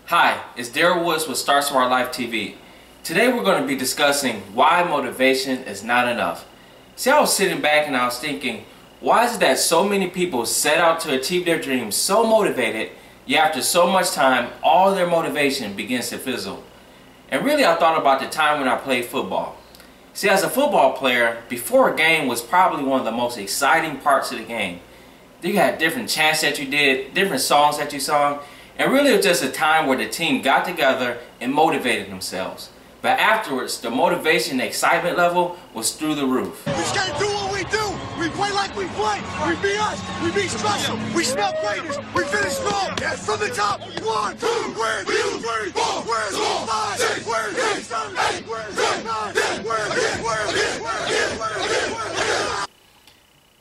Hi, it's Darryl with Start Smart Life TV. Today we're going to be discussing why motivation is not enough. See, I was sitting back and I was thinking, why is it that so many people set out to achieve their dreams so motivated, yet after so much time, all their motivation begins to fizzle? And really I thought about the time when I played football. See, as a football player, before a game was probably one of the most exciting parts of the game. You had different chants that you did, different songs that you sung, and really it was just a time where the team got together and motivated themselves. But afterwards, the motivation, the excitement level was through the roof. We just gotta do what we do. We play like we play. We be us. We be special. We smell greatness. We finish strong. From the top. 1, 2, where's 3, 4, where's 5, 6, where's 7, 8, where's 9, where's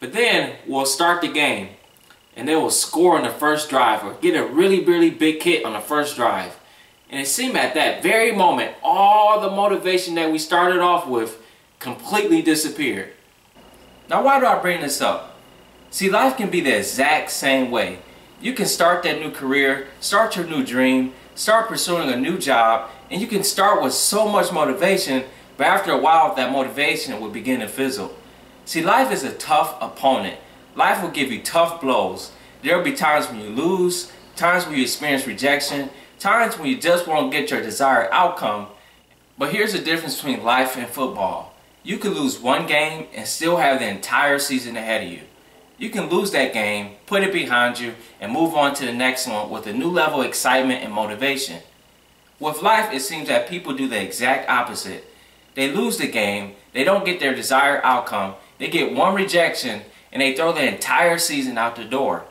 But then we'll start the game, and they will score on the first drive or get a really big hit on the first drive. And it seemed at that very moment, all the motivation that we started off with completely disappeared. Now, why do I bring this up? See, life can be the exact same way. You can start that new career, start your new dream, start pursuing a new job, and you can start with so much motivation, but after a while, that motivation will begin to fizzle. See, life is a tough opponent. Life will give you tough blows. There will be times when you lose, times when you experience rejection, times when you just won't get your desired outcome. But here's the difference between life and football. You can lose one game and still have the entire season ahead of you. You can lose that game, put it behind you, and move on to the next one with a new level of excitement and motivation. With life, it seems that people do the exact opposite. They lose the game, they don't get their desired outcome, they get one rejection, and they throw the entire season out the door.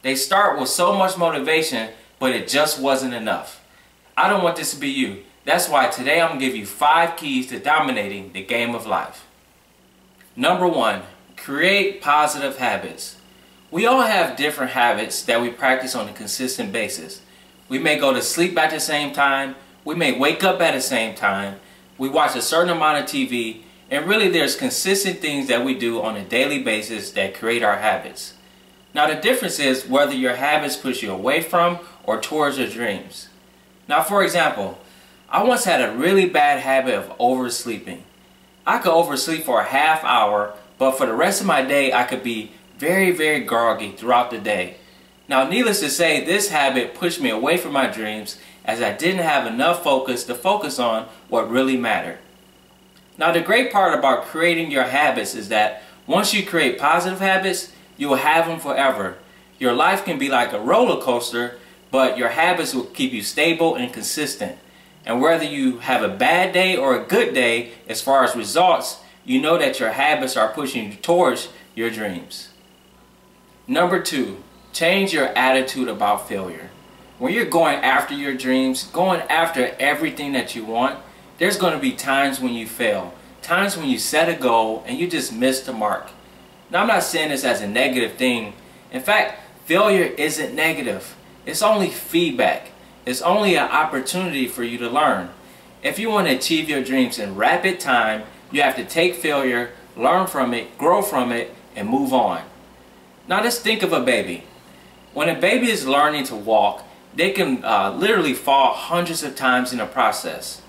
They start with so much motivation, but it just wasn't enough. I don't want this to be you. That's why today I'm going to give you 5 keys to dominating the game of life. Number 1, create positive habits. We all have different habits that we practice on a consistent basis. We may go to sleep at the same time, we may wake up at the same time, we watch a certain amount of TV, and really there's consistent things that we do on a daily basis that create our habits. Now the difference is whether your habits push you away from or towards your dreams. Now for example, I once had a really bad habit of oversleeping. I could oversleep for a half hour, but for the rest of my day I could be very groggy throughout the day. Now needless to say, this habit pushed me away from my dreams as I didn't have enough focus to focus on what really mattered. Now the great part about creating your habits is that once you create positive habits, you will have them forever. Your life can be like a roller coaster, but your habits will keep you stable and consistent. And whether you have a bad day or a good day, as far as results, you know that your habits are pushing you towards your dreams. Number 2, change your attitude about failure. When you're going after your dreams, going after everything that you want, there's going to be times when you fail, times when you set a goal and you just miss the mark. Now I'm not saying this as a negative thing. In fact, failure isn't negative. It's only feedback. It's only an opportunity for you to learn. If you want to achieve your dreams in rapid time, you have to take failure, learn from it, grow from it, and move on. Now let's think of a baby. When a baby is learning to walk, they can literally fall hundreds of times in the process.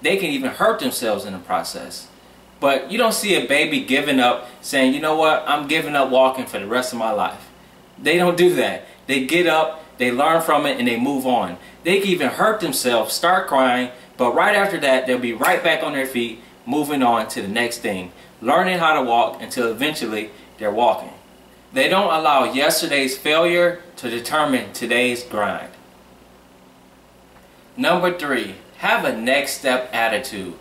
They can even hurt themselves in the process. But you don't see a baby giving up, saying, you know what, I'm giving up walking for the rest of my life. They don't do that. They get up, they learn from it, and they move on. They can even hurt themselves, start crying, but right after that, they'll be right back on their feet, moving on to the next thing, learning how to walk until eventually they're walking. They don't allow yesterday's failure to determine today's grind. Number 3, have a next step attitude.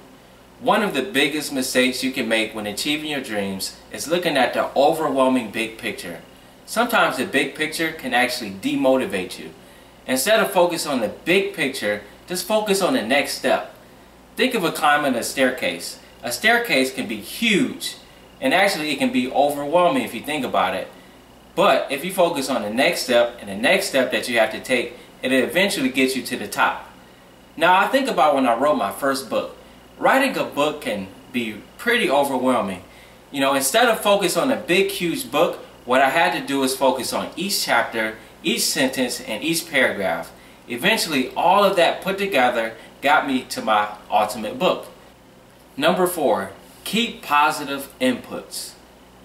One of the biggest mistakes you can make when achieving your dreams is looking at the overwhelming big picture. Sometimes the big picture can actually demotivate you. Instead of focusing on the big picture, just focus on the next step. Think of climbing a staircase. A staircase can be huge, and actually it can be overwhelming if you think about it. But if you focus on the next step and the next step that you have to take, it'll eventually get you to the top. Now I think about when I wrote my first book. Writing a book can be pretty overwhelming. You know, instead of focus on a big huge book, what I had to do is focus on each chapter, each sentence, and each paragraph. Eventually, all of that put together got me to my ultimate book. Number 4, keep positive inputs.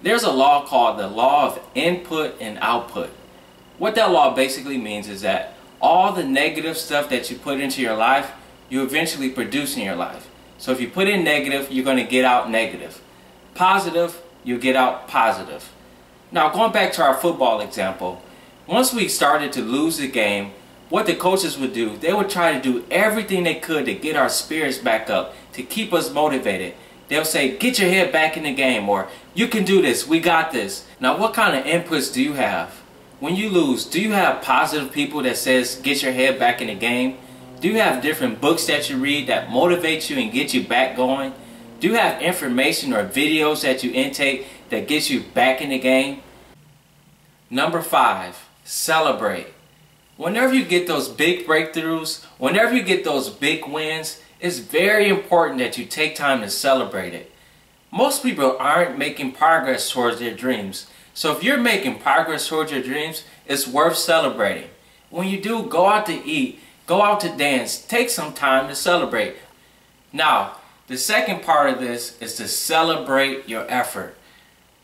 There's a law called the law of input and output. What that law basically means is that all the negative stuff that you put into your life, you eventually produce in your life. So if you put in negative, you're going to get out negative. Positive, you get out positive. Now going back to our football example, once we started to lose the game, what the coaches would do, they would try to do everything they could to get our spirits back up, to keep us motivated. They'll say, get your head back in the game, or you can do this, we got this. Now what kind of inputs do you have? When you lose, do you have positive people that says, get your head back in the game? Do you have different books that you read that motivate you and get you back going? Do you have information or videos that you intake that gets you back in the game? Number 5, celebrate. Whenever you get those big breakthroughs, whenever you get those big wins, it's very important that you take time to celebrate it. Most people aren't making progress towards their dreams. So if you're making progress towards your dreams, it's worth celebrating. When you do, go out to eat, go out to dance, take some time to celebrate. Now, the second part of this is to celebrate your effort.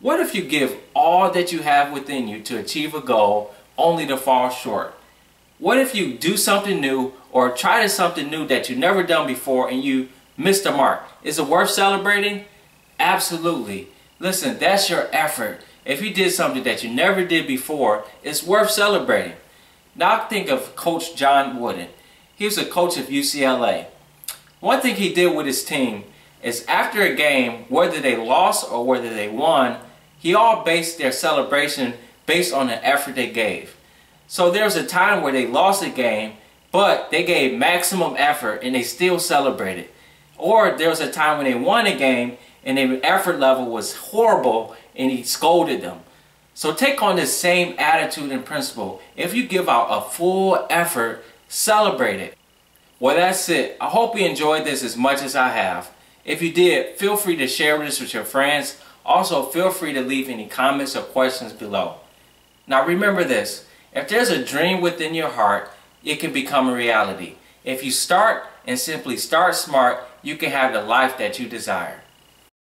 What if you give all that you have within you to achieve a goal only to fall short? What if you do something new or try something new that you've never done before and you missed the mark? Is it worth celebrating? Absolutely. Listen, that's your effort. If you did something that you never did before, it's worth celebrating. Now think of Coach John Wooden. He was a coach of UCLA. One thing he did with his team is after a game, whether they lost or whether they won, he all based their celebration based on the effort they gave. So there was a time where they lost a game, but they gave maximum effort and they still celebrated. Or there was a time when they won a game and their effort level was horrible and he scolded them. So take on this same attitude and principle. If you give out a full effort, celebrate it. Well, that's it. I hope you enjoyed this as much as I have. If you did, feel free to share this with your friends. Also, feel free to leave any comments or questions below. Now remember this, if there's a dream within your heart, it can become a reality. If you start and simply start smart, you can have the life that you desire.